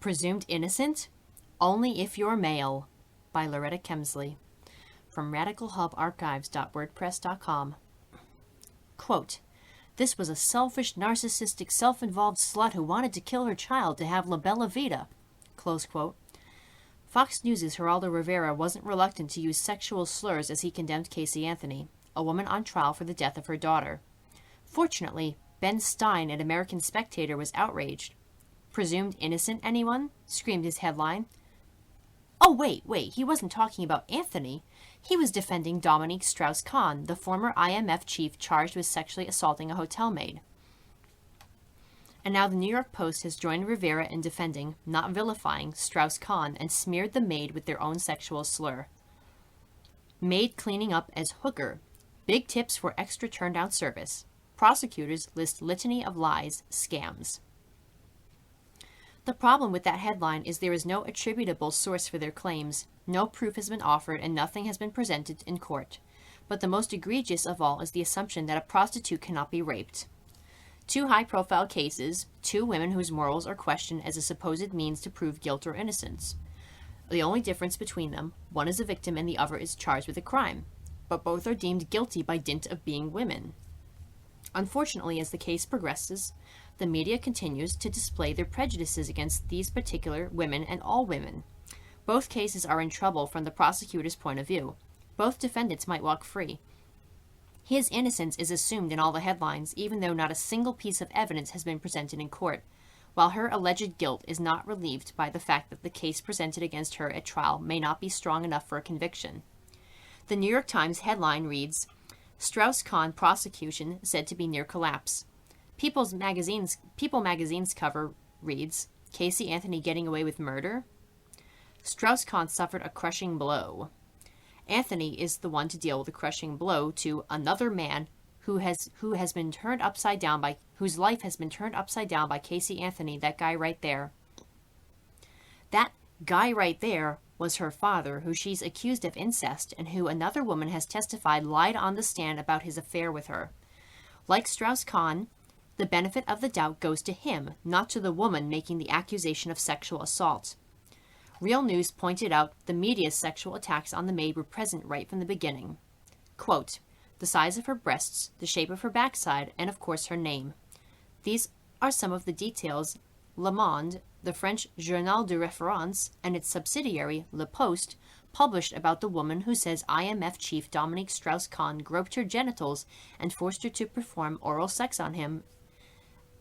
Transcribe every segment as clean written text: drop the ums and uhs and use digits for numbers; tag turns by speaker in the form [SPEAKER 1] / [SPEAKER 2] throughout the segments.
[SPEAKER 1] Presumed innocent? Only if you're male, by Loretta Kemsley, from radicalhubarchives.wordpress.com. Quote, this was a selfish, narcissistic, self-involved slut who wanted to kill her child to have la bella vita. Close quote. Fox News' Geraldo Rivera wasn't reluctant to use sexual slurs as he condemned Casey Anthony, a woman on trial for the death of her daughter. Fortunately, Ben Stein at American Spectator was outraged. Presumed innocent, anyone? Screamed his headline. Oh, wait, he wasn't talking about Anthony. He was defending Dominique Strauss-Kahn, the former IMF chief charged with sexually assaulting a hotel maid. And now the New York Post has joined Rivera in defending, not vilifying, Strauss-Kahn and smeared the maid with their own sexual slur. Maid cleaning up as hooker. Big tips for extra turndown service. Prosecutors list litany of lies, scams. The problem with that headline is there is no attributable source for their claims. No proof has been offered and nothing has been presented in court. But the most egregious of all is the assumption that a prostitute cannot be raped. Two high-profile cases, two women whose morals are questioned as a supposed means to prove guilt or innocence. The only difference between them, one is a victim and the other is charged with a crime. But both are deemed guilty by dint of being women. Unfortunately, as the case progresses, the media continues to display their prejudices against these particular women and all women. Both cases are in trouble from the prosecutor's point of view. Both defendants might walk free. His innocence is assumed in all the headlines, even though not a single piece of evidence has been presented in court, while her alleged guilt is not relieved by the fact that the case presented against her at trial may not be strong enough for a conviction. The New York Times headline reads, Strauss-Kahn prosecution said to be near collapse. People magazine's cover reads, Casey Anthony getting away with murder? Strauss-Kahn suffered a crushing blow. Anthony is the one to deal with a crushing blow to another man whose life has been turned upside down by Casey Anthony, that guy right there. That guy right there was her father, who she's accused of incest and who another woman has testified lied on the stand about his affair with her. Like Strauss-Kahn, the benefit of the doubt goes to him, not to the woman making the accusation of sexual assault. Real News pointed out the media's sexual attacks on the maid were present right from the beginning. Quote, the size of her breasts, the shape of her backside, and of course her name. These are some of the details Le Monde, the French Journal de Référence, and its subsidiary, Le Poste, published about the woman who says IMF chief Dominique Strauss-Kahn groped her genitals and forced her to perform oral sex on him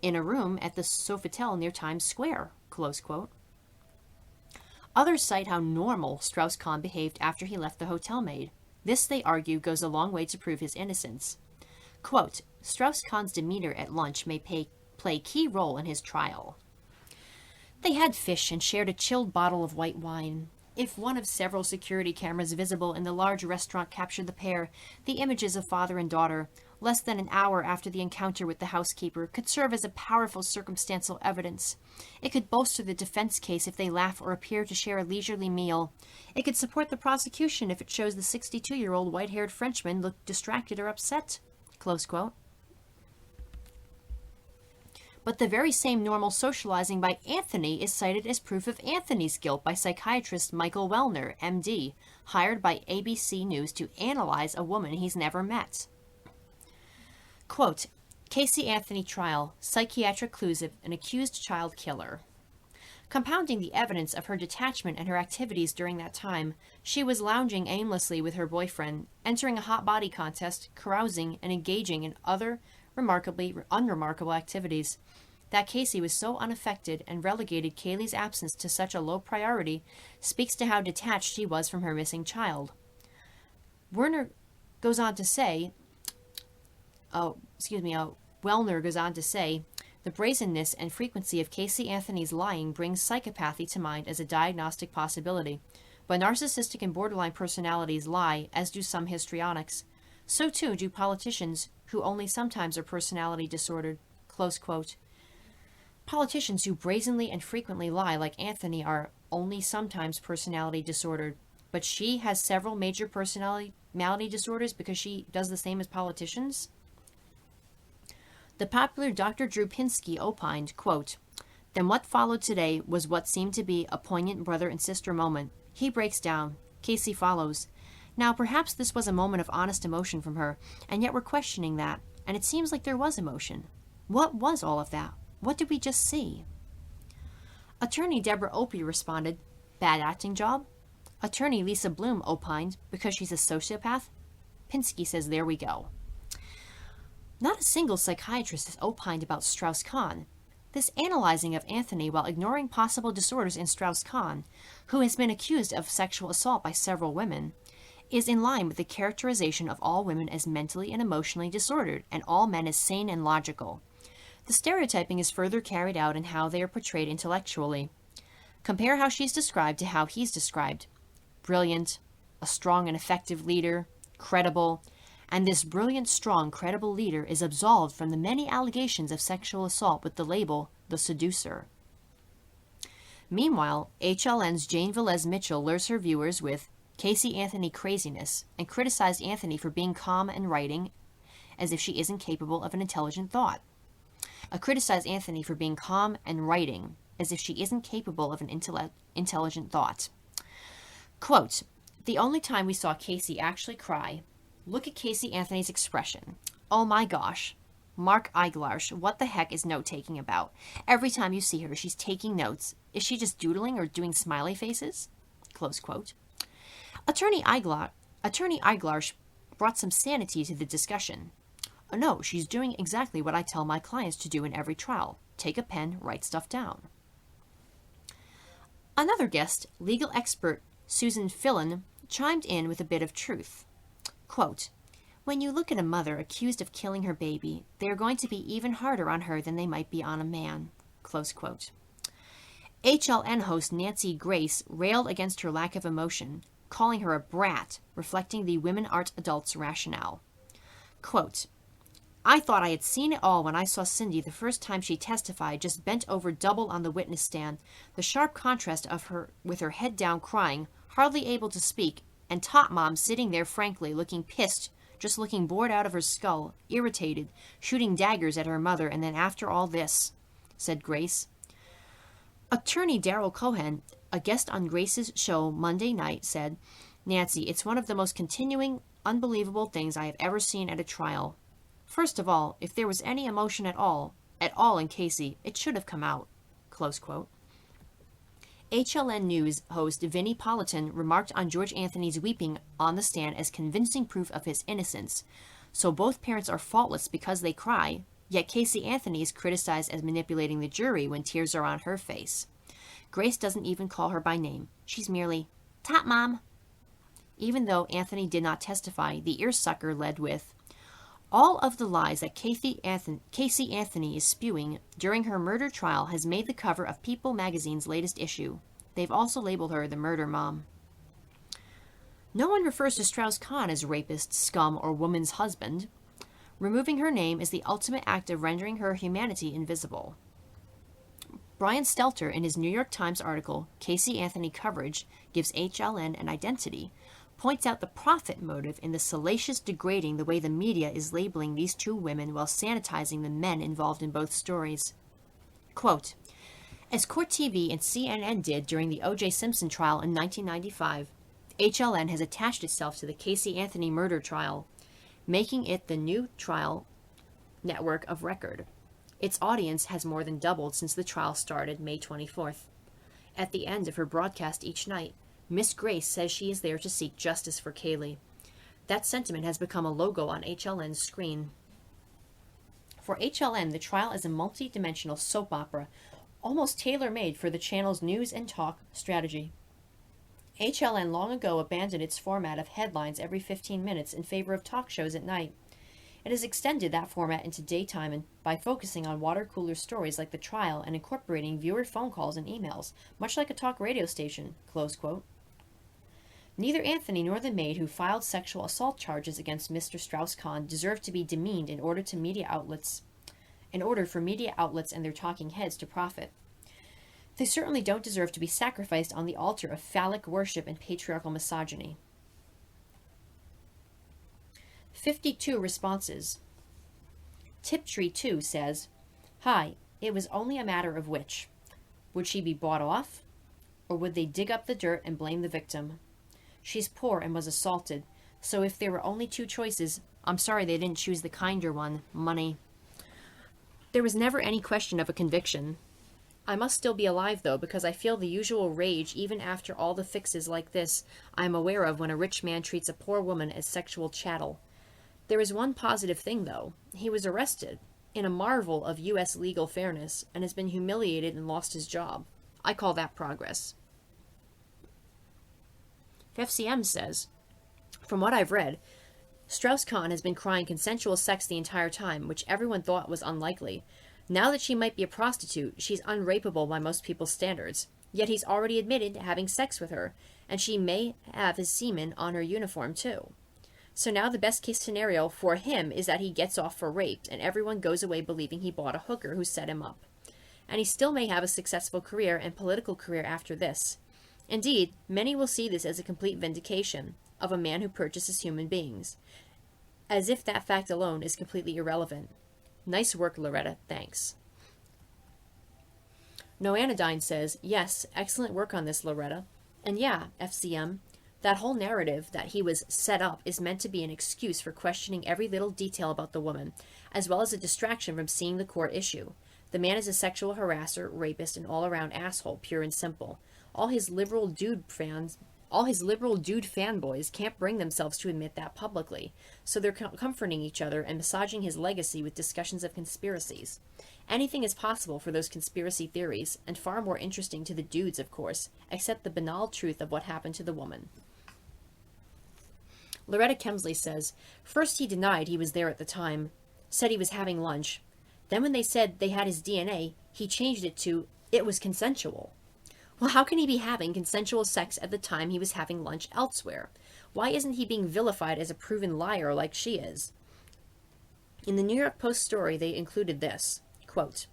[SPEAKER 1] in a room at the Sofitel near Times Square, close quote. Others cite how normal Strauss-Kahn behaved after he left the hotel maid. This, they argue, goes a long way to prove his innocence. Quote, Strauss-Kahn's demeanor at lunch may play key role in his trial. They had fish and shared a chilled bottle of white wine. If one of several security cameras visible in the large restaurant captured the pair, the images of father and daughter, less than an hour after the encounter with the housekeeper, could serve as a powerful circumstantial evidence. It could bolster the defense case if they laugh or appear to share a leisurely meal. It could support the prosecution if it shows the 62-year-old white-haired Frenchman looked distracted or upset. Close quote. But the very same normal socializing by Anthony is cited as proof of Anthony's guilt by psychiatrist Michael Wellner, MD, hired by ABC News to analyze a woman he's never met. Quote, Casey Anthony trial, psychiatric clues of an accused child killer. Compounding the evidence of her detachment and her activities during that time, she was lounging aimlessly with her boyfriend, entering a hot body contest, carousing, and engaging in other remarkably unremarkable activities. That Casey was so unaffected and relegated Kaylee's absence to such a low priority speaks to how detached she was from her missing child. Wellner goes on to say, the brazenness and frequency of Casey Anthony's lying brings psychopathy to mind as a diagnostic possibility. But narcissistic and borderline personalities lie, as do some histrionics. So too do politicians, who only sometimes are personality disordered. Close quote. Politicians who brazenly and frequently lie like Anthony are only sometimes personality disordered, but she has several major personality disorders because she does the same as politicians? The popular Dr. Drew Pinsky opined, quote, Then what followed today was what seemed to be a poignant brother and sister moment. He breaks down. Casey follows. Now, perhaps this was a moment of honest emotion from her, and yet we're questioning that, and it seems like there was emotion. What was all of that? What did we just see? Attorney Deborah Opie responded, bad acting job? Attorney Lisa Bloom opined, because she's a sociopath? Pinsky says, there we go. Not a single psychiatrist has opined about Strauss-Kahn. This analyzing of Anthony while ignoring possible disorders in Strauss-Kahn, who has been accused of sexual assault by several women, is in line with the characterization of all women as mentally and emotionally disordered and all men as sane and logical. The stereotyping is further carried out in how they are portrayed intellectually. Compare how she's described to how he's described. Brilliant, a strong and effective leader, credible, and this brilliant, strong, credible leader is absolved from the many allegations of sexual assault with the label, the seducer. Meanwhile, HLN's Jane Velez Mitchell lures her viewers with Casey Anthony craziness and criticized Anthony for being calm and writing as if she isn't capable of an intelligent thought. Criticized Anthony for being calm and writing as if she isn't capable of an intelligent thought. Quote, the only time we saw Casey actually cry, look at Casey Anthony's expression. Oh my gosh. Mark Eiglarsh, what the heck is note-taking about? Every time you see her, she's taking notes. Is she just doodling or doing smiley faces? Close quote. Attorney Eiglarsh brought some sanity to the discussion. No, she's doing exactly what I tell my clients to do in every trial. Take a pen, write stuff down. Another guest, legal expert Susan Fillon, chimed in with a bit of truth. Quote, when you look at a mother accused of killing her baby, they are going to be even harder on her than they might be on a man. Close quote. HLN host Nancy Grace railed against her lack of emotion, calling her a brat, reflecting the women aren't adults rationale. Quote, I thought I had seen it all when I saw Cindy the first time she testified, just bent over double on the witness stand. The sharp contrast of her with her head down crying, hardly able to speak, and Top Mom sitting there frankly, looking pissed, just looking bored out of her skull, irritated, shooting daggers at her mother, and then after all this, said Grace. Attorney Daryl Cohen, a guest on Grace's show Monday night, said, Nancy, it's one of the most continuing, unbelievable things I have ever seen at a trial. First of all, if there was any emotion at all in Casey, it should have come out. Close quote. HLN News host Vinnie Politan remarked on George Anthony's weeping on the stand as convincing proof of his innocence. So both parents are faultless because they cry, yet Casey Anthony is criticized as manipulating the jury when tears are on her face. Grace doesn't even call her by name. She's merely, Top Mom. Even though Anthony did not testify, the earsucker led with, all of the lies that Casey Anthony is spewing during her murder trial has made the cover of People magazine's latest issue. They've also labeled her the murder mom. No one refers to Strauss-Kahn as rapist, scum, or woman's husband. Removing her name is the ultimate act of rendering her humanity invisible. Brian Stelter, in his New York Times article, Casey Anthony Coverage Gives HLN an Identity, points out the profit motive in the salacious degrading the way the media is labeling these two women while sanitizing the men involved in both stories. Quote, as Court TV and CNN did during the O.J. Simpson trial in 1995, HLN has attached itself to the Casey Anthony murder trial, making it the new trial network of record. Its audience has more than doubled since the trial started May 24th. At the end of her broadcast each night, Miss Grace says she is there to seek justice for Kaylee. That sentiment has become a logo on HLN's screen. For HLN, the trial is a multi-dimensional soap opera, almost tailor-made for the channel's news and talk strategy. HLN long ago abandoned its format of headlines every 15 minutes in favor of talk shows at night. It has extended that format into daytime and by focusing on water cooler stories like the trial and incorporating viewer phone calls and emails, much like a talk radio station, close quote. Neither Anthony nor the maid who filed sexual assault charges against Mr. Strauss-Kahn deserve to be demeaned in order for media outlets and their talking heads to profit. They certainly don't deserve to be sacrificed on the altar of phallic worship and patriarchal misogyny. 52 responses. Tiptree 2 says, Hi, it was only a matter of which. Would she be bought off? Or would they dig up the dirt and blame the victim? She's poor and was assaulted, so if there were only two choices, I'm sorry they didn't choose the kinder one, money. There was never any question of a conviction. I must still be alive, though, because I feel the usual rage even after all the fixes like this I am aware of when a rich man treats a poor woman as sexual chattel. There is one positive thing, though. He was arrested, in a marvel of U.S. legal fairness, and has been humiliated and lost his job. I call that progress. FCM says, from what I've read, Strauss-Kahn has been crying consensual sex the entire time, which everyone thought was unlikely. Now that she might be a prostitute, she's unrapeable by most people's standards. Yet he's already admitted to having sex with her, and she may have his semen on her uniform too. So now the best case scenario for him is that he gets off for rape, and everyone goes away believing he bought a hooker who set him up. And he still may have a successful career and political career after this. Indeed, many will see this as a complete vindication of a man who purchases human beings, as if that fact alone is completely irrelevant. Nice work, Loretta. Thanks. No Anodyne says, yes, excellent work on this, Loretta. And yeah, FCM, that whole narrative that he was set up is meant to be an excuse for questioning every little detail about the woman, as well as a distraction from seeing the court issue. The man is a sexual harasser, rapist, and all-around asshole, pure and simple. All his liberal dude fanboys can't bring themselves to admit that publicly, so they're comforting each other and massaging his legacy with discussions of conspiracies. Anything is possible for those conspiracy theories, and far more interesting to the dudes, of course, except the banal truth of what happened to the woman. Loretta Kemsley says, first he denied he was there at the time, said he was having lunch. Then when they said they had his DNA, he changed it to, it was consensual. Well, how can he be having consensual sex at the time he was having lunch elsewhere? Why isn't he being vilified as a proven liar like she is? In the New York Post story, they included this, quote,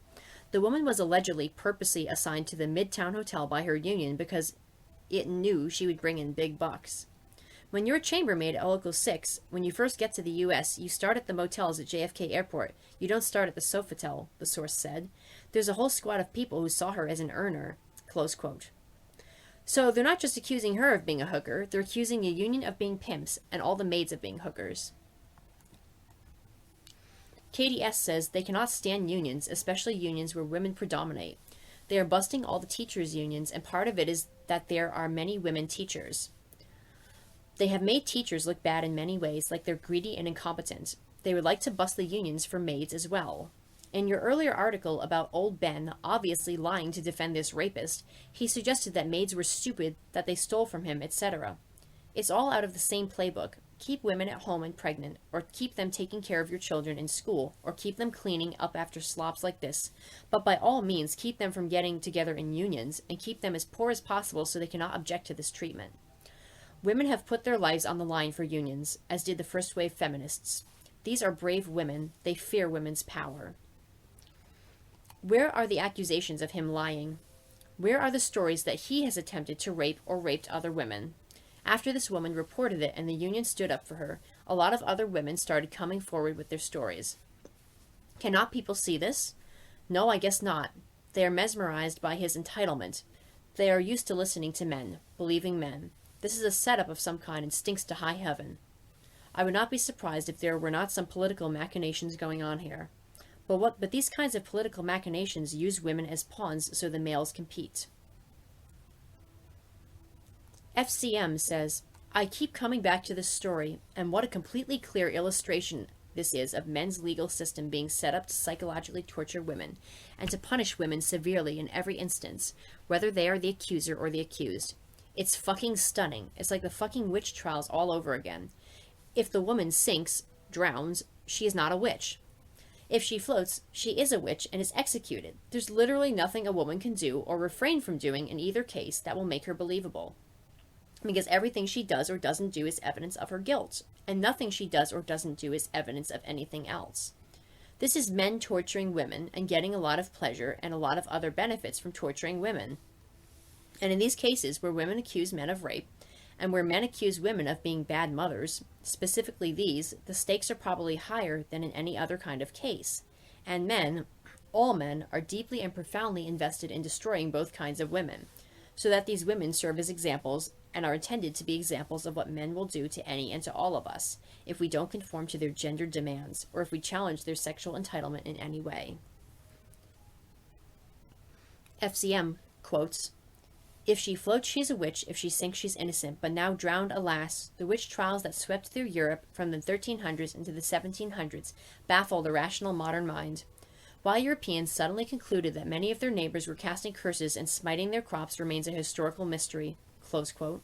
[SPEAKER 1] the woman was allegedly purposely assigned to the Midtown Hotel by her union because it knew she would bring in big bucks. When you're a chambermaid at Local 6, when you first get to the U.S., you start at the motels at JFK Airport. You don't start at the Sofitel, the source said. There's a whole squad of people who saw her as an earner. Close quote. So they're not just accusing her of being a hooker, they're accusing a union of being pimps and all the maids of being hookers. Katie S. says they cannot stand unions, especially unions where women predominate. They are busting all the teachers' unions, and part of it is that there are many women teachers. They have made teachers look bad in many ways, like they're greedy and incompetent. They would like to bust the unions for maids as well. In your earlier article about old Ben obviously lying to defend this rapist, he suggested that maids were stupid, that they stole from him, etc. It's all out of the same playbook. Keep women at home and pregnant, or keep them taking care of your children in school, or keep them cleaning up after slops like this. But by all means, keep them from getting together in unions, and keep them as poor as possible so they cannot object to this treatment. Women have put their lives on the line for unions, as did the first-wave feminists. These are brave women. They fear women's power. Where are the accusations of him lying? Where are the stories that he has attempted to rape or raped other women? After this woman reported it and the union stood up for her, a lot of other women started coming forward with their stories. Cannot people see this? No, I guess not. They are mesmerized by his entitlement. They are used to listening to men, believing men. This is a setup of some kind and stinks to high heaven. I would not be surprised if there were not some political machinations going on here. But these kinds of political machinations use women as pawns so the males compete. FCM says, I keep coming back to this story, and what a completely clear illustration this is of men's legal system being set up to psychologically torture women, and to punish women severely in every instance, whether they are the accuser or the accused. It's fucking stunning. It's like the fucking witch trials all over again. If the woman sinks, drowns, she is not a witch. If she floats, she is a witch and is executed. There's literally nothing a woman can do or refrain from doing in either case that will make her believable. Because everything she does or doesn't do is evidence of her guilt, and nothing she does or doesn't do is evidence of anything else. This is men torturing women and getting a lot of pleasure and a lot of other benefits from torturing women. And in these cases where women accuse men of rape, and where men accuse women of being bad mothers, specifically these, the stakes are probably higher than in any other kind of case. And men, All men are deeply and profoundly invested in destroying both kinds of women, so that these women serve as examples and are intended to be examples of what men will do to any and to all of us if we don't conform to their gendered demands or if we challenge their sexual entitlement in any way. FCM quotes, "If she floats, she's a witch. If she sinks, she's innocent. But now drowned, alas, the witch trials that swept through Europe from the 1300s into the 1700s baffle the rational modern mind. While Europeans suddenly concluded that many of their neighbors were casting curses and smiting their crops remains a historical mystery." Close quote.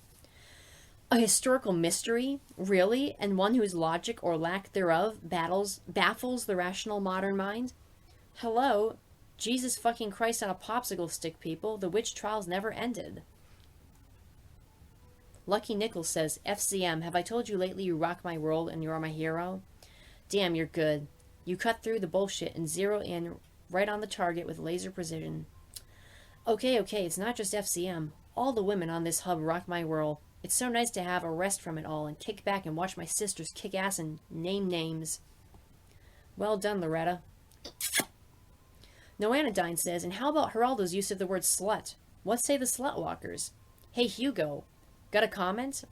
[SPEAKER 1] A historical mystery? Really? And one whose logic or lack thereof baffles the rational modern mind? Hello? Jesus fucking Christ on a popsicle stick, people. The witch trials never ended. Lucky Nichols says, "FCM, have I told you lately you rock my world and you're my hero? Damn, you're good. You cut through the bullshit and zero in right on the target with laser precision." Okay, it's not just FCM. All the women on this hub rock my world. It's so nice to have a rest from it all and kick back and watch my sisters kick ass and name names. Well done, Loretta. Noanodine says, "And how about Geraldo's use of the word slut? What say the slut walkers? Hey, Hugo, got a comment?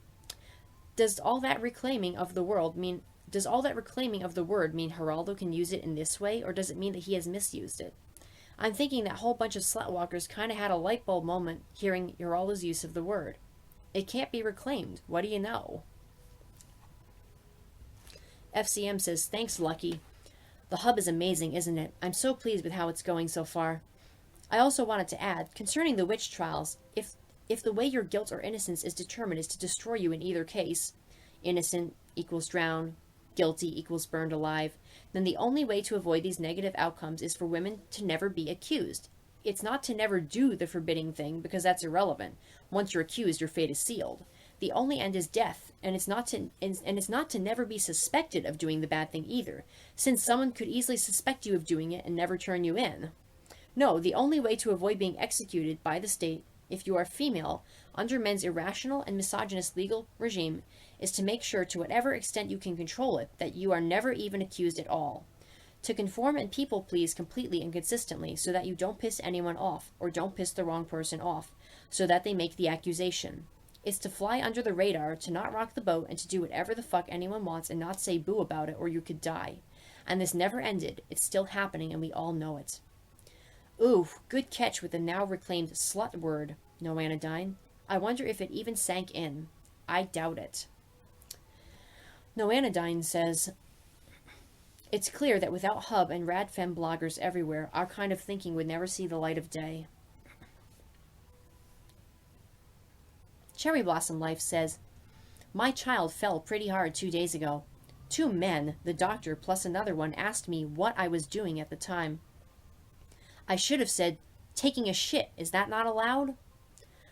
[SPEAKER 1] Does all that reclaiming of the word mean Geraldo can use it in this way, or does it mean that he has misused it? I'm thinking that whole bunch of slut walkers kind of had a light bulb moment hearing Geraldo's use of the word. It can't be reclaimed. What do you know?" FCM says, "Thanks, Lucky. The hub is amazing, isn't it? I'm so pleased with how it's going so far. I also wanted to add, concerning the witch trials, if the way your guilt or innocence is determined is to destroy you in either case, innocent equals drown, guilty equals burned alive, then the only way to avoid these negative outcomes is for women to never be accused. It's not to never do the forbidding thing, because that's irrelevant. Once you're accused, your fate is sealed. The only end is death, and it's not to never be suspected of doing the bad thing either, since someone could easily suspect you of doing it and never turn you in. No, the only way to avoid being executed by the state, if you are female, under men's irrational and misogynist legal regime, is to make sure, to whatever extent you can control it, that you are never even accused at all. To conform and people please completely and consistently so that you don't piss anyone off, or don't piss the wrong person off, so that they make the accusation. It's to fly under the radar, to not rock the boat, and to do whatever the fuck anyone wants and not say boo about it or you could die. And this never ended. It's still happening and we all know it." Ooh, good catch with the now reclaimed slut word, Noanodine. I wonder if it even sank in. I doubt it. Noanodine says, "It's clear that without hub and rad femme bloggers everywhere, our kind of thinking would never see the light of day." Cherry Blossom Life says, "My child fell pretty hard 2 days ago. 2 men, the doctor plus another one, asked me what I was doing at the time. I should have said, 'Taking a shit, is that not allowed?'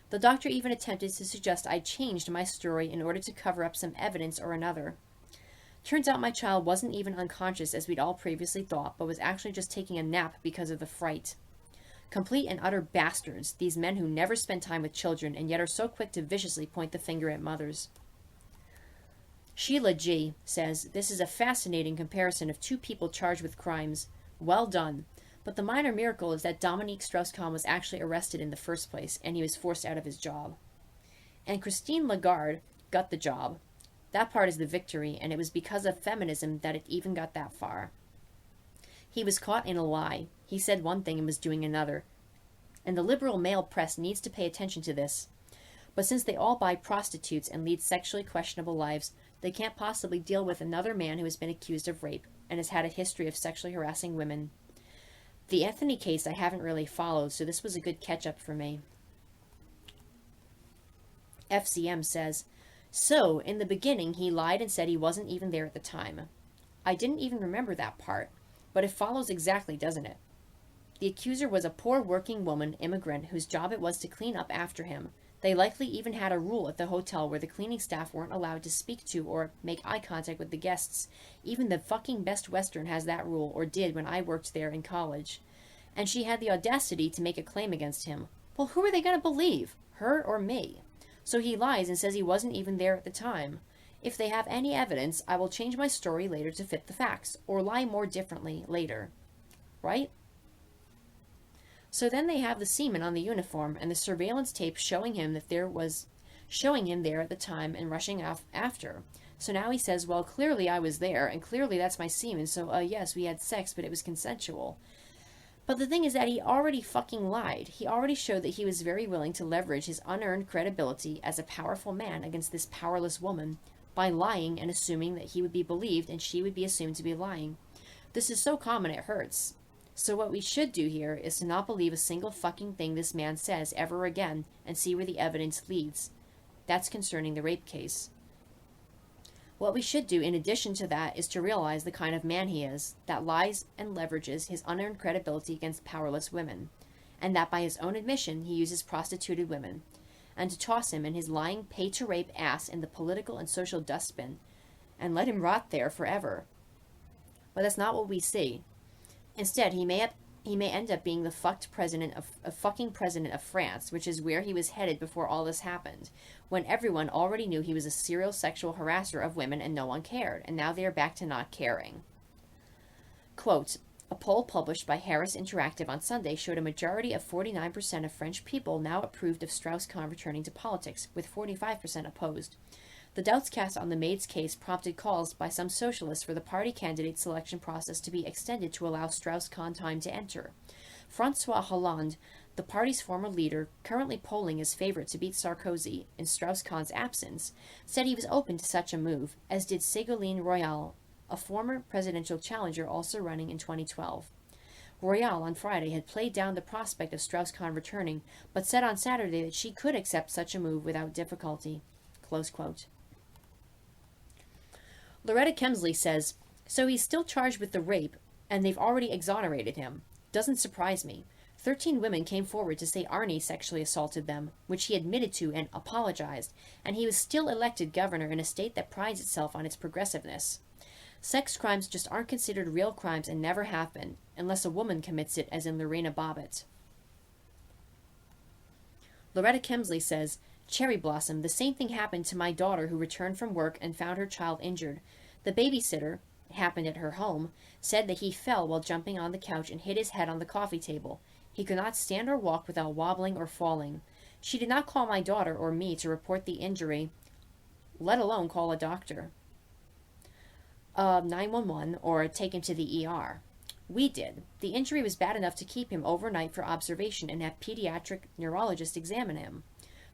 [SPEAKER 1] The doctor even attempted to suggest I changed my story in order to cover up some evidence or another. Turns out my child wasn't even unconscious as we'd all previously thought, but was actually just taking a nap because of the fright. Complete and utter bastards, these men who never spend time with children and yet are so quick to viciously point the finger at mothers." Sheila G. says, "This is a fascinating comparison of 2 people charged with crimes. Well done. But the minor miracle is that Dominique Strauss-Kahn was actually arrested in the first place, and he was forced out of his job. And Christine Lagarde got the job. That part is the victory, and it was because of feminism that it even got that far. He was caught in a lie. He said one thing and was doing another. And the liberal male press needs to pay attention to this. But since they all buy prostitutes and lead sexually questionable lives, they can't possibly deal with another man who has been accused of rape and has had a history of sexually harassing women. The Anthony case I haven't really followed, so this was a good catch-up for me." FCM says, "So, in the beginning, he lied and said he wasn't even there at the time. I didn't even remember that part, but it follows exactly, doesn't it? The accuser was a poor working woman immigrant whose job it was to clean up after him. They likely even had a rule at the hotel where the cleaning staff weren't allowed to speak to or make eye contact with the guests. Even the fucking Best Western has that rule, or did when I worked there in college. And she had the audacity to make a claim against him. Well, who are they going to believe? Her or me? So he lies and says he wasn't even there at the time. If they have any evidence, I will change my story later to fit the facts, or lie more differently later. Right?" So then they have the semen on the uniform and the surveillance tape showing him there at the time and rushing off after. So now he says, well, clearly I was there, and clearly that's my semen, so yes, we had sex, but it was consensual. But the thing is that he already fucking lied. He already showed that he was very willing to leverage his unearned credibility as a powerful man against this powerless woman by lying and assuming that he would be believed and she would be assumed to be lying. This is so common it hurts. So what we should do here is to not believe a single fucking thing this man says ever again and see where the evidence leads. That's concerning the rape case. What we should do in addition to that is to realize the kind of man he is, that lies and leverages his unearned credibility against powerless women, and that by his own admission he uses prostituted women, and to toss him and his lying pay-to-rape ass in the political and social dustbin, and let him rot there forever. But that's not what we see. Instead, he may end up being the fucking president of France, which is where he was headed before all this happened, when everyone already knew he was a serial sexual harasser of women and no one cared, and now they are back to not caring. Quote, a poll published by Harris Interactive on Sunday showed a majority of 49% of French people now approved of Strauss-Kahn returning to politics, with 45% opposed. The doubts cast on the maid's case prompted calls by some socialists for the party candidate selection process to be extended to allow Strauss-Kahn time to enter. François Hollande, the party's former leader, currently polling as favorite to beat Sarkozy in Strauss-Kahn's absence, said he was open to such a move, as did Ségolène Royal, a former presidential challenger also running in 2012. Royal on Friday had played down the prospect of Strauss-Kahn returning, but said on Saturday that she could accept such a move without difficulty. Close quote. Loretta Kemsley says, so he's still charged with the rape, and they've already exonerated him. Doesn't surprise me. 13 women came forward to say Arnie sexually assaulted them, which he admitted to and apologized, and he was still elected governor in a state that prides itself on its progressiveness. Sex crimes just aren't considered real crimes and never have been, unless a woman commits it, as in Lorena Bobbitt. Loretta Kemsley says, Cherry Blossom, the same thing happened to my daughter who returned from work and found her child injured. The babysitter, it happened at her home, said that he fell while jumping on the couch and hit his head on the coffee table. He could not stand or walk without wobbling or falling. She did not call my daughter or me to report the injury, let alone call a doctor. 911 or take him to the ER. We did. The injury was bad enough to keep him overnight for observation and have pediatric neurologists examine him.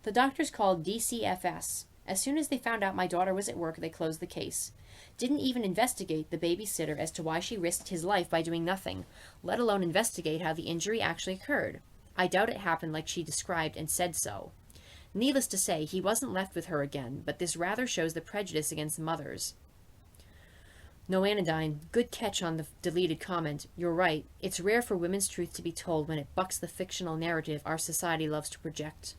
[SPEAKER 1] The doctors called DCFS. As soon as they found out my daughter was at work, they closed the case. Didn't even investigate the babysitter as to why she risked his life by doing nothing, let alone investigate how the injury actually occurred. I doubt it happened like she described and said so. Needless to say, he wasn't left with her again, but this rather shows the prejudice against mothers. No Anodyne, good catch on the deleted comment. You're right. It's rare for women's truth to be told when it bucks the fictional narrative our society loves to project.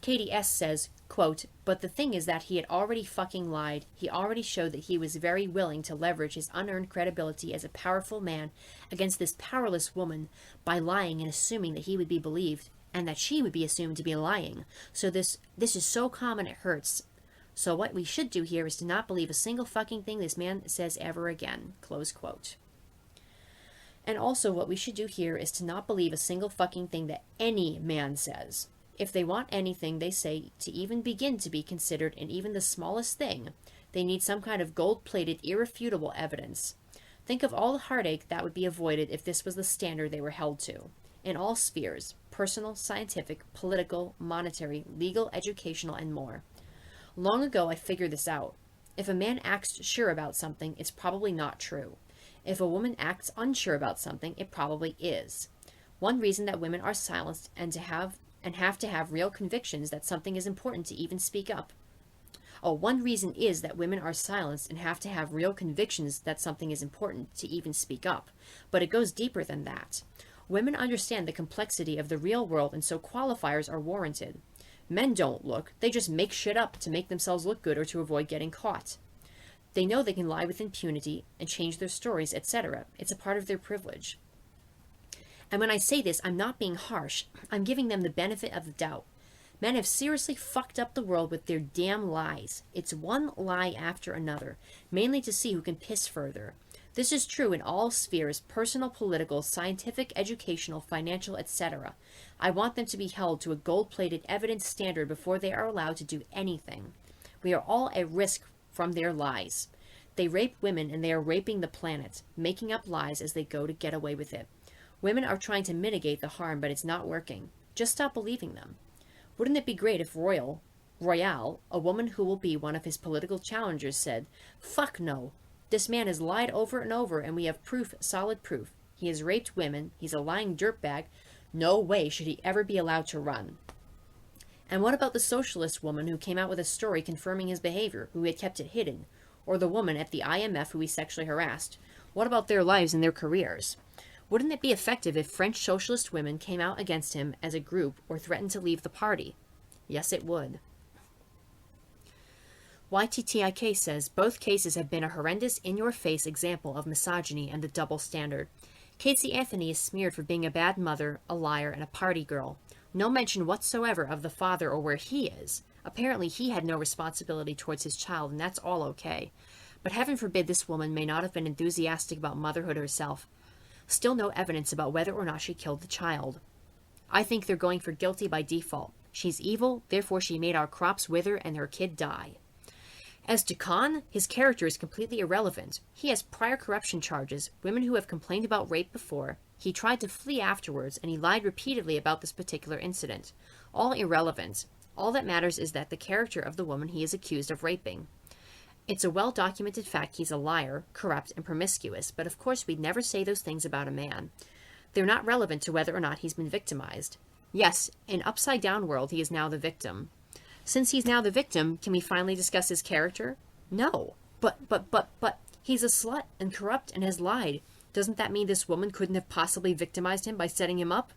[SPEAKER 1] Katie S. says, quote, but the thing is that he had already fucking lied. He already showed that he was very willing to leverage his unearned credibility as a powerful man against this powerless woman by lying and assuming that he would be believed and that she would be assumed to be lying. So this is so common it hurts. So what we should do here is to not believe a single fucking thing this man says ever again. Close quote. And also what we should do here is to not believe a single fucking thing that any man says. If they want anything they say to even begin to be considered in even the smallest thing, they need some kind of gold-plated, irrefutable evidence. Think of all the heartache that would be avoided if this was the standard they were held to. In all spheres, personal, scientific, political, monetary, legal, educational, and more. Long ago I figured this out. If a man acts sure about something, it's probably not true. If a woman acts unsure about something, it probably is. One reason that women are silenced and have to have real convictions that something is important to even speak up. One reason is that women are silenced and have to have real convictions that something is important to even speak up. But it goes deeper than that. Women understand the complexity of the real world, and so qualifiers are warranted. Men don't look. They just make shit up to make themselves look good or to avoid getting caught. They know they can lie with impunity and change their stories, etc. It's a part of their privilege. And when I say this, I'm not being harsh. I'm giving them the benefit of the doubt. Men have seriously fucked up the world with their damn lies. It's one lie after another, mainly to see who can piss further. This is true in all spheres, personal, political, scientific, educational, financial, etc. I want them to be held to a gold-plated evidence standard before they are allowed to do anything. We are all at risk from their lies. They rape women and they are raping the planet, making up lies as they go to get away with it. Women are trying to mitigate the harm, but it's not working. Just stop believing them. Wouldn't it be great if Royale, a woman who will be one of his political challengers, said, "Fuck no. This man has lied over and over, and we have proof, solid proof. He has raped women. He's a lying dirtbag. No way should he ever be allowed to run." And what about the socialist woman who came out with a story confirming his behavior, who had kept it hidden? Or the woman at the IMF who he sexually harassed? What about their lives and their careers? Wouldn't it be effective if French socialist women came out against him as a group or threatened to leave the party? Yes, it would. YTTIK says, both cases have been a horrendous, in-your-face example of misogyny and the double standard. Casey Anthony is smeared for being a bad mother, a liar, and a party girl. No mention whatsoever of the father or where he is. Apparently he had no responsibility towards his child, and that's all okay. But heaven forbid this woman may not have been enthusiastic about motherhood herself. Still no evidence about whether or not she killed the child. I think they're going for guilty by default. She's evil, therefore she made our crops wither and her kid die. As to Kahn, his character is completely irrelevant. He has prior corruption charges, women who have complained about rape before. He tried to flee afterwards, and he lied repeatedly about this particular incident. All irrelevant. All that matters is that the character of the woman he is accused of raping. It's a well-documented fact he's a liar, corrupt, and promiscuous, but of course we'd never say those things about a man. They're not relevant to whether or not he's been victimized. Yes, in upside-down world he is now the victim. Since he's now the victim, can we finally discuss his character? No. But, he's a slut and corrupt and has lied. Doesn't that mean this woman couldn't have possibly victimized him by setting him up?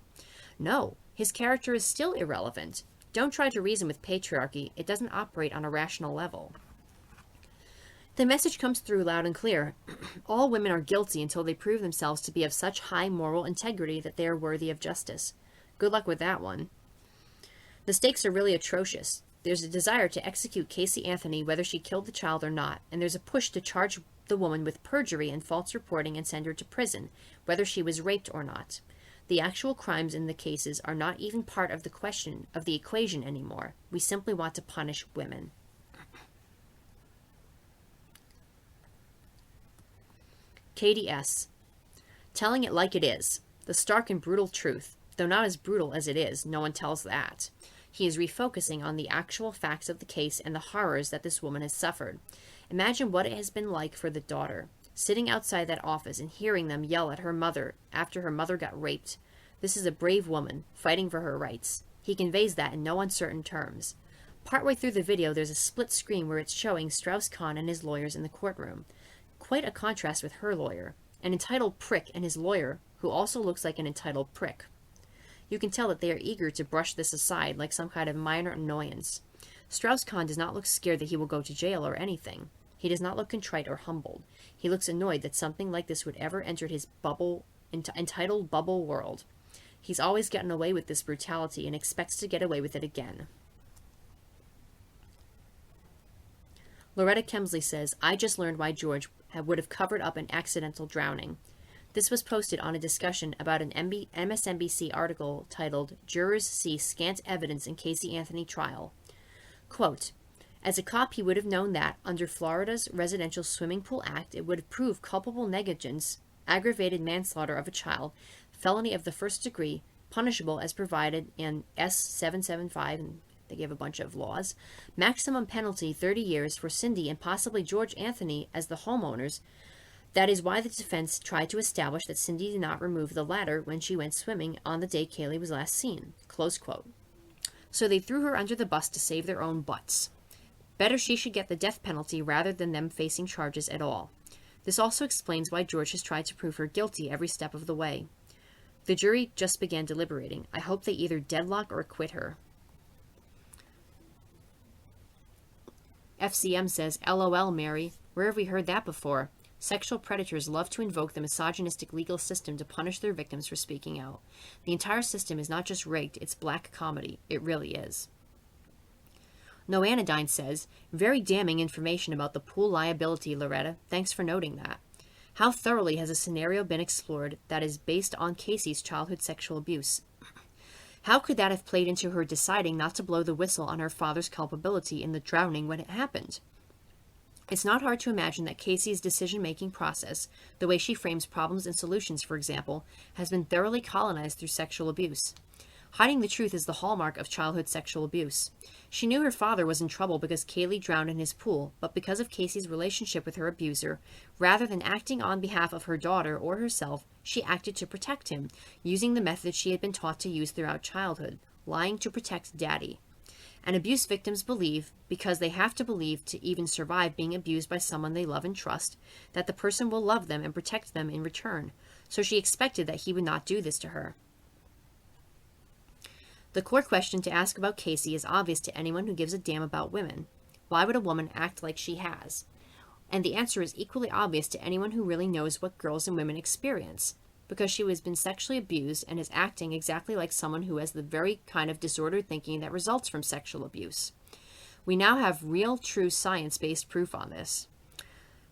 [SPEAKER 1] No. His character is still irrelevant. Don't try to reason with patriarchy. It doesn't operate on a rational level. The message comes through loud and clear. All women are guilty until they prove themselves to be of such high moral integrity that they are worthy of justice. Good luck with that one. The stakes are really atrocious. There's a desire to execute Casey Anthony whether she killed the child or not, and there's a push to charge the woman with perjury and false reporting and send her to prison, whether she was raped or not. The actual crimes in the cases are not even part of the equation anymore. We simply want to punish women. Katie S. Telling it like it is. The stark and brutal truth. Though not as brutal as it is, no one tells that. He is refocusing on the actual facts of the case and the horrors that this woman has suffered. Imagine what it has been like for the daughter, sitting outside that office and hearing them yell at her mother after her mother got raped. This is a brave woman, fighting for her rights. He conveys that in no uncertain terms. Partway through the video, there's a split screen where it's showing Strauss-Kahn and his lawyers in the courtroom. Quite a contrast with her lawyer, an entitled prick, and his lawyer, who also looks like an entitled prick. You can tell that they are eager to brush this aside like some kind of minor annoyance. Strauss-Kahn does not look scared that he will go to jail or anything. He does not look contrite or humbled. He looks annoyed that something like this would ever enter his entitled bubble world. He's always gotten away with this brutality and expects to get away with it again. Loretta Kemsley says, I just learned why George would have covered up an accidental drowning. This was posted on a discussion about an MSNBC article titled, Jurors See Scant Evidence in Casey Anthony Trial. Quote, as a cop, he would have known that, under Florida's Residential Swimming Pool Act, it would have proved culpable negligence, aggravated manslaughter of a child, felony of the first degree, punishable as provided in S-775, and they gave a bunch of laws, maximum penalty 30 years for Cindy and possibly George Anthony as the homeowners. That is why the defense tried to establish that Cindy did not remove the ladder when she went swimming on the day Kaylee was last seen. Close quote. So they threw her under the bus to save their own butts. Better she should get the death penalty rather than them facing charges at all. This also explains why George has tried to prove her guilty every step of the way. The jury just began deliberating. I hope they either deadlock or acquit her. FCM says, LOL, Mary. Where have we heard that before? Sexual predators love to invoke the misogynistic legal system to punish their victims for speaking out. The entire system is not just rigged, it's black comedy. It really is. No Anodyne says, very damning information about the pool liability, Loretta. Thanks for noting that. How thoroughly has a scenario been explored that is based on Casey's childhood sexual abuse? How could that have played into her deciding not to blow the whistle on her father's culpability in the drowning when it happened? It's not hard to imagine that Casey's decision-making process, the way she frames problems and solutions, for example, has been thoroughly colonized through sexual abuse. Hiding the truth is the hallmark of childhood sexual abuse. She knew her father was in trouble because Kaylee drowned in his pool, but because of Casey's relationship with her abuser, rather than acting on behalf of her daughter or herself, she acted to protect him, using the method she had been taught to use throughout childhood, lying to protect Daddy. And abuse victims believe, because they have to believe to even survive being abused by someone they love and trust, that the person will love them and protect them in return. So she expected that he would not do this to her. The core question to ask about Casey is obvious to anyone who gives a damn about women. Why would a woman act like she has? And the answer is equally obvious to anyone who really knows what girls and women experience. Because she has been sexually abused and is acting exactly like someone who has the very kind of disordered thinking that results from sexual abuse. We now have real, true science-based proof on this.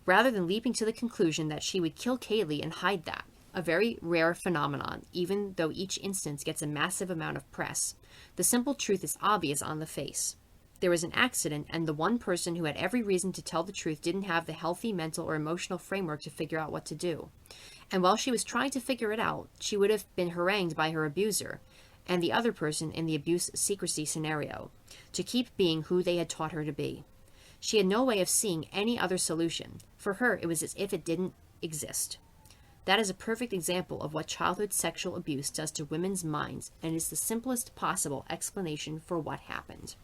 [SPEAKER 1] Rather than leaping to the conclusion that she would kill Kaylee and hide that, a very rare phenomenon, even though each instance gets a massive amount of press, the simple truth is obvious on the face. There was an accident, and the one person who had every reason to tell the truth didn't have the healthy mental or emotional framework to figure out what to do. And while she was trying to figure it out, she would have been harangued by her abuser and the other person in the abuse secrecy scenario to keep being who they had taught her to be. She had no way of seeing any other solution. For her, it was as if it didn't exist. That is a perfect example of what childhood sexual abuse does to women's minds, and is the simplest possible explanation for what happened.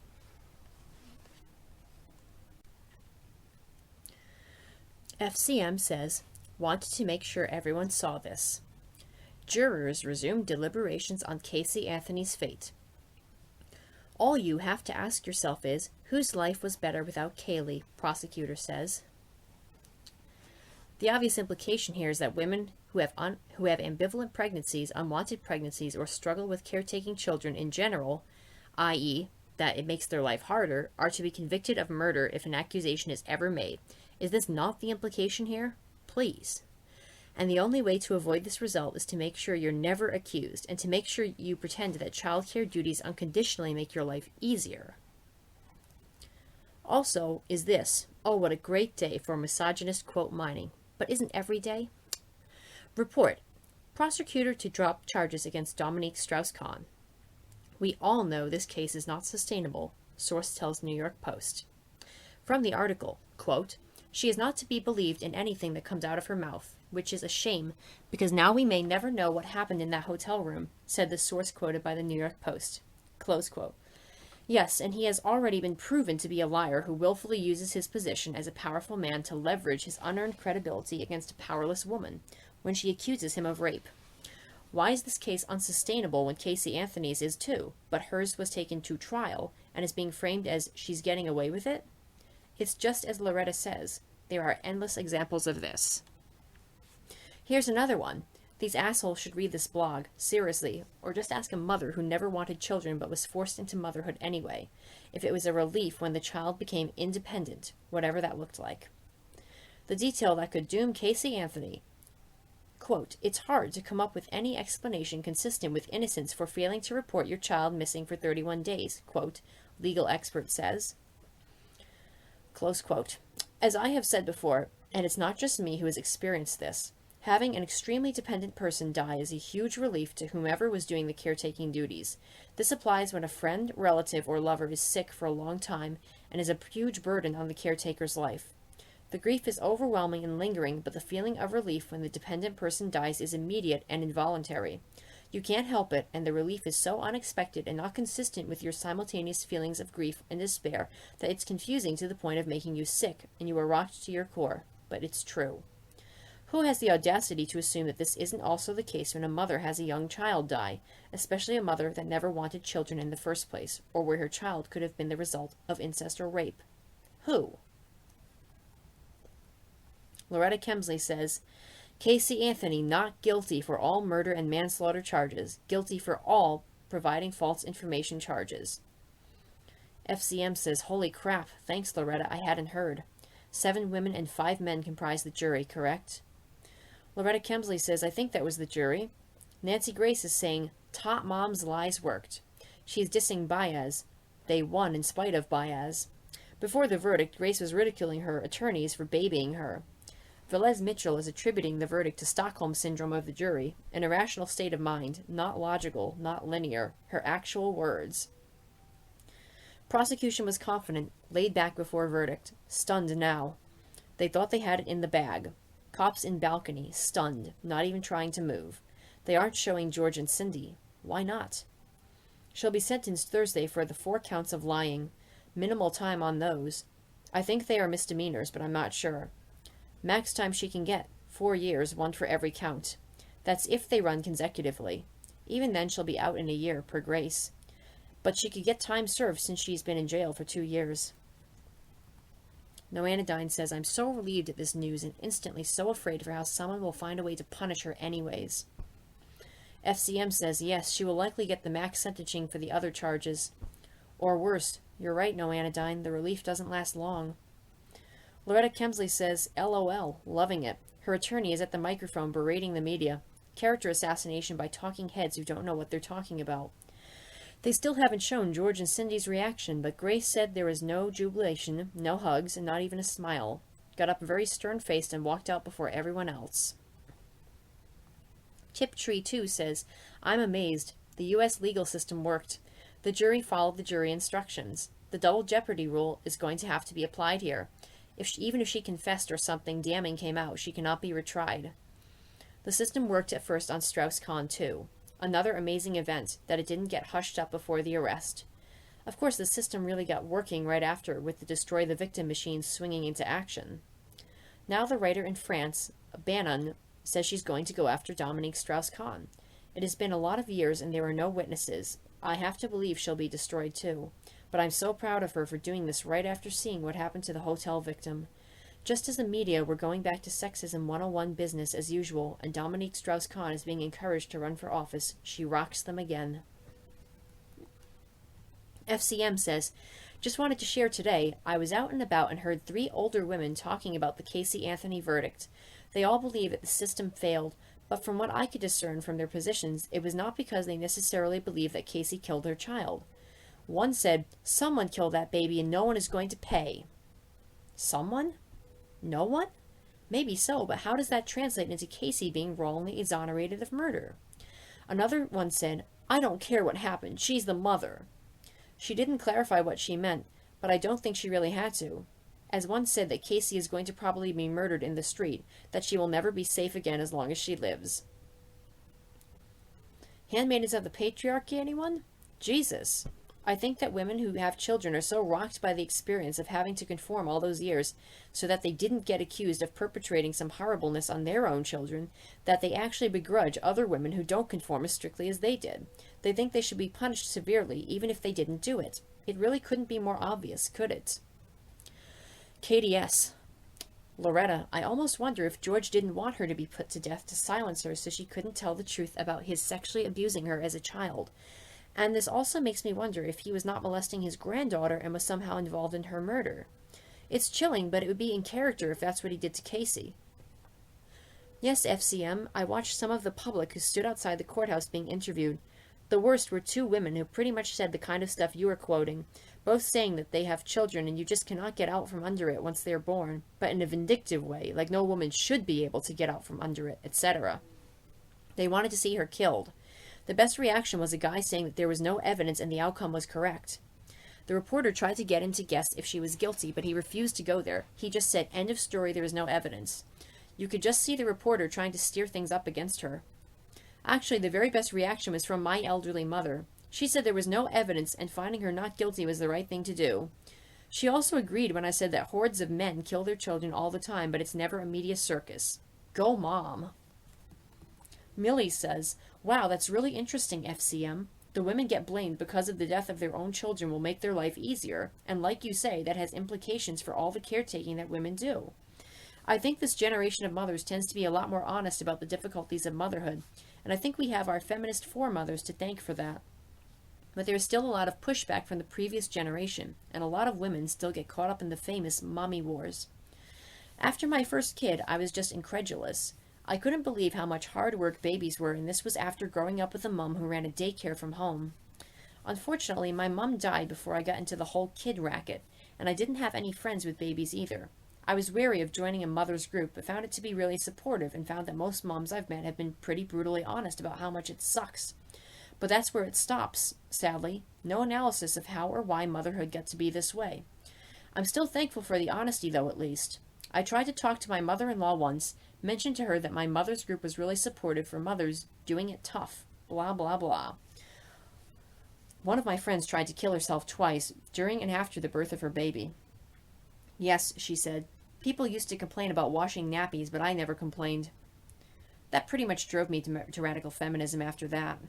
[SPEAKER 1] FCM says, wanted to make sure everyone saw this. Jurors resumed deliberations on Casey Anthony's fate. All you have to ask yourself is, whose life was better without Kaylee, prosecutor says. The obvious implication here is that women who have ambivalent pregnancies, unwanted pregnancies, or struggle with caretaking children in general, i.e., that it makes their life harder, are to be convicted of murder if an accusation is ever made. Is this not the implication here? Please. And the only way to avoid this result is to make sure you're never accused, and to make sure you pretend that childcare duties unconditionally make your life easier. Also, is this, oh, what a great day for misogynist quote mining. But isn't every day? Report. Prosecutor to drop charges against Dominique Strauss-Kahn. We all know this case is not sustainable, source tells New York Post. From the article, quote, she is not to be believed in anything that comes out of her mouth, which is a shame, because now we may never know what happened in that hotel room, said the source quoted by the New York Post. Close quote. Yes, and he has already been proven to be a liar who willfully uses his position as a powerful man to leverage his unearned credibility against a powerless woman when she accuses him of rape. Why is this case unsustainable when Casey Anthony's is too, but hers was taken to trial and is being framed as she's getting away with it? It's just as Loretta says, there are endless examples of this. Here's another one. These assholes should read this blog, seriously, or just ask a mother who never wanted children but was forced into motherhood anyway, if it was a relief when the child became independent, whatever that looked like. The detail that could doom Casey Anthony. Quote, it's hard to come up with any explanation consistent with innocence for failing to report your child missing for 31 days, quote, legal expert says. Close quote. As I have said before, and it's not just me who has experienced this, having an extremely dependent person die is a huge relief to whomever was doing the caretaking duties. This applies when a friend, relative, or lover is sick for a long time and is a huge burden on the caretaker's life. The grief is overwhelming and lingering, but the feeling of relief when the dependent person dies is immediate and involuntary. You can't help it, and the relief is so unexpected and not consistent with your simultaneous feelings of grief and despair that it's confusing to the point of making you sick, and you are rocked to your core. But it's true. Who has the audacity to assume that this isn't also the case when a mother has a young child die, especially a mother that never wanted children in the first place, or where her child could have been the result of incest or rape? Who? Loretta Kemsley says, Casey Anthony not guilty for all murder and manslaughter charges, guilty for all providing false information charges. FCM says, holy crap, thanks Loretta, I hadn't heard. 7 women and 5 men comprise the jury, correct? Loretta Kemsley says, I think that was the jury. Nancy Grace is saying, top mom's lies worked. She's dissing Baez. They won in spite of Baez. Before the verdict, Grace was ridiculing her attorneys for babying her. Velez Mitchell is attributing the verdict to Stockholm Syndrome of the jury, an irrational state of mind, not logical, not linear, her actual words. Prosecution was confident, laid back before verdict, stunned now. They thought they had it in the bag. Cops in balcony, stunned, not even trying to move. They aren't showing George and Cindy. Why not? She'll be sentenced Thursday for the 4 counts of lying. Minimal time on those. I think they are misdemeanors, but I'm not sure. Max time she can get, 4 years, 1 for every count. That's if they run consecutively. Even then she'll be out in a year, per Grace. But she could get time served since she's been in jail for 2 years. Noanadine says, I'm so relieved at this news and instantly so afraid for how someone will find a way to punish her anyways. FCM says, yes, she will likely get the max sentencing for the other charges. Or worse, you're right, Noanadine, the relief doesn't last long. Loretta Kemsley says, LOL, loving it. Her attorney is at the microphone berating the media. Character assassination by talking heads who don't know what they're talking about. They still haven't shown George and Cindy's reaction, but Grace said there was no jubilation, no hugs, and not even a smile. Got up very stern-faced and walked out before everyone else. Tiptree 2 says, I'm amazed. The U.S. legal system worked. The jury followed the jury instructions. The double jeopardy rule is going to have to be applied here. Even if she confessed or something damning came out, she cannot be retried. The system worked at first on Strauss-Kahn too. Another amazing event, that it didn't get hushed up before the arrest. Of course, the system really got working right after, with the Destroy the Victim machine swinging into action. Now the writer in France, Bannon, says she's going to go after Dominique Strauss-Kahn. It has been a lot of years and there are no witnesses. I have to believe she'll be destroyed too. But I'm so proud of her for doing this right after seeing what happened to the hotel victim. Just as the media were going back to sexism 101 business as usual, and Dominique Strauss-Kahn is being encouraged to run for office, she rocks them again. FCM says, just wanted to share today, I was out and about and heard 3 older women talking about the Casey Anthony verdict. They all believe that the system failed, but from what I could discern from their positions, it was not because they necessarily believe that Casey killed her child. One said, someone killed that baby and no one is going to pay. Someone? No one? Maybe so, but how does that translate into Casey being wrongly exonerated of murder? Another one said, I don't care what happened, she's the mother. She didn't clarify what she meant, but I don't think she really had to. As one said that Casey is going to probably be murdered in the street, that she will never be safe again as long as she lives. Handmaidens of the patriarchy, anyone? Jesus. I think that women who have children are so rocked by the experience of having to conform all those years so that they didn't get accused of perpetrating some horribleness on their own children that they actually begrudge other women who don't conform as strictly as they did. They think they should be punished severely even if they didn't do it. It really couldn't be more obvious, could it? KDS. Loretta, I almost wonder if George didn't want her to be put to death to silence her so she couldn't tell the truth about his sexually abusing her as a child. And this also makes me wonder if he was not molesting his granddaughter and was somehow involved in her murder. It's chilling, but it would be in character if that's what he did to Casey. Yes, FCM, I watched some of the public who stood outside the courthouse being interviewed. The worst were 2 women who pretty much said the kind of stuff you were quoting, both saying that they have children and you just cannot get out from under it once they are born, but in a vindictive way, like no woman should be able to get out from under it, etc. They wanted to see her killed. The best reaction was a guy saying that there was no evidence and the outcome was correct. The reporter tried to get him to guess if she was guilty, but he refused to go there. He just said, end of story, there is no evidence. You could just see the reporter trying to steer things up against her. Actually, the very best reaction was from my elderly mother. She said there was no evidence and finding her not guilty was the right thing to do. She also agreed when I said that hordes of men kill their children all the time, but it's never a media circus. Go, Mom. Millie says, wow, that's really interesting, FCM. The women get blamed because of the death of their own children will make their life easier, and like you say, that has implications for all the caretaking that women do. I think this generation of mothers tends to be a lot more honest about the difficulties of motherhood, and I think we have our feminist foremothers to thank for that. But there is still a lot of pushback from the previous generation, and a lot of women still get caught up in the famous mommy wars. After my first kid, I was just incredulous. I couldn't believe how much hard work babies were, and this was after growing up with a mom who ran a daycare from home. Unfortunately, my mom died before I got into the whole kid racket, and I didn't have any friends with babies either. I was wary of joining a mother's group, but found it to be really supportive and found that most moms I've met have been pretty brutally honest about how much it sucks. But that's where it stops, sadly. No analysis of how or why motherhood got to be this way. I'm still thankful for the honesty, though, at least. I tried to talk to my mother-in-law once, mentioned to her that my mother's group was really supportive for mothers doing it tough. Blah, blah, blah. One of my friends tried to kill herself twice, during and after the birth of her baby. Yes, she said, people used to complain about washing nappies, but I never complained. That pretty much drove me to radical feminism after that.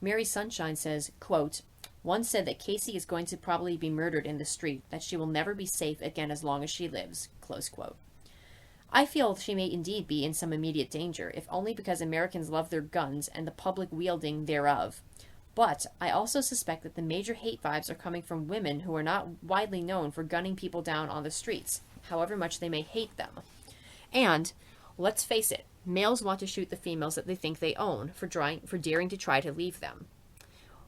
[SPEAKER 1] Mary Sunshine says, quote, one said that Casey is going to probably be murdered in the street, that she will never be safe again as long as she lives, close quote. I feel she may indeed be in some immediate danger, if only because Americans love their guns and the public wielding thereof. But I also suspect that the major hate vibes are coming from women who are not widely known for gunning people down on the streets, however much they may hate them. And, let's face it, males want to shoot the females that they think they own for daring to try to leave them.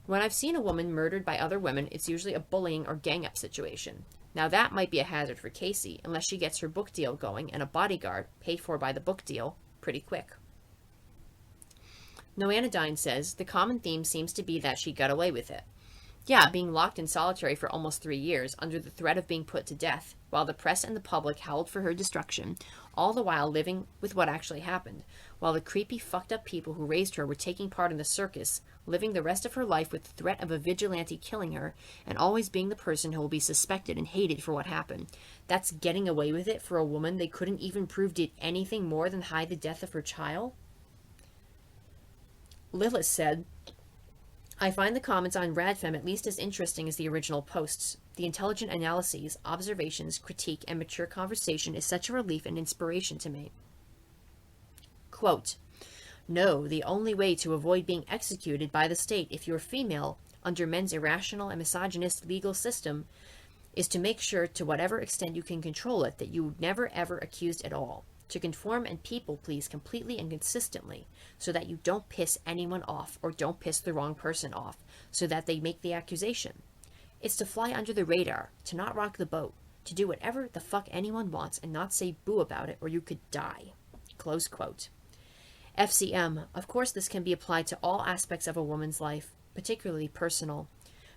[SPEAKER 1] When I've seen a woman murdered by other women, it's usually a bullying or gang-up situation. Now that might be a hazard for Casey, unless she gets her book deal going and a bodyguard, paid for by the book deal, pretty quick. Noanodyne says, the common theme seems to be that she got away with it. Yeah, being locked in solitary for almost 3 years, under the threat of being put to death, while the press and the public howled for her destruction, all the while living with what actually happened, while the creepy, fucked up people who raised her were taking part in the circus, living the rest of her life with the threat of a vigilante killing her, and always being the person who will be suspected and hated for what happened. That's getting away with it for a woman they couldn't even prove did anything more than hide the death of her child? Lilith said, I find the comments on RadFem at least as interesting as the original posts. The intelligent analyses, observations, critique, and mature conversation is such a relief and inspiration to me. Quote, no, the only way to avoid being executed by the state if you're female under men's irrational and misogynist legal system is to make sure, to whatever extent you can control it, that you never ever accused at all. To conform and people please completely and consistently so that you don't piss anyone off or don't piss the wrong person off so that they make the accusation. It's to fly under the radar, to not rock the boat, to do whatever the fuck anyone wants and not say boo about it or you could die. Close quote. FCM, of course this can be applied to all aspects of a woman's life, particularly personal.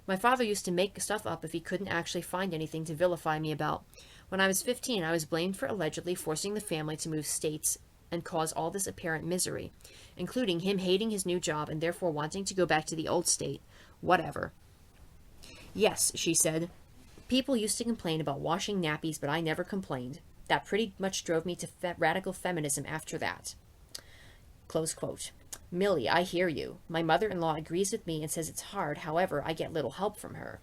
[SPEAKER 1] My father used to make stuff up if he couldn't actually find anything to vilify me about. When I was 15, I was blamed for allegedly forcing the family to move states and cause all this apparent misery, including him hating his new job and therefore wanting to go back to the old state. Whatever. Yes, she said. People used to complain about washing nappies, but I never complained. That pretty much drove me to radical feminism after that. Close quote. Millie, I hear you. My mother-in-law agrees with me and says it's hard, however, I get little help from her.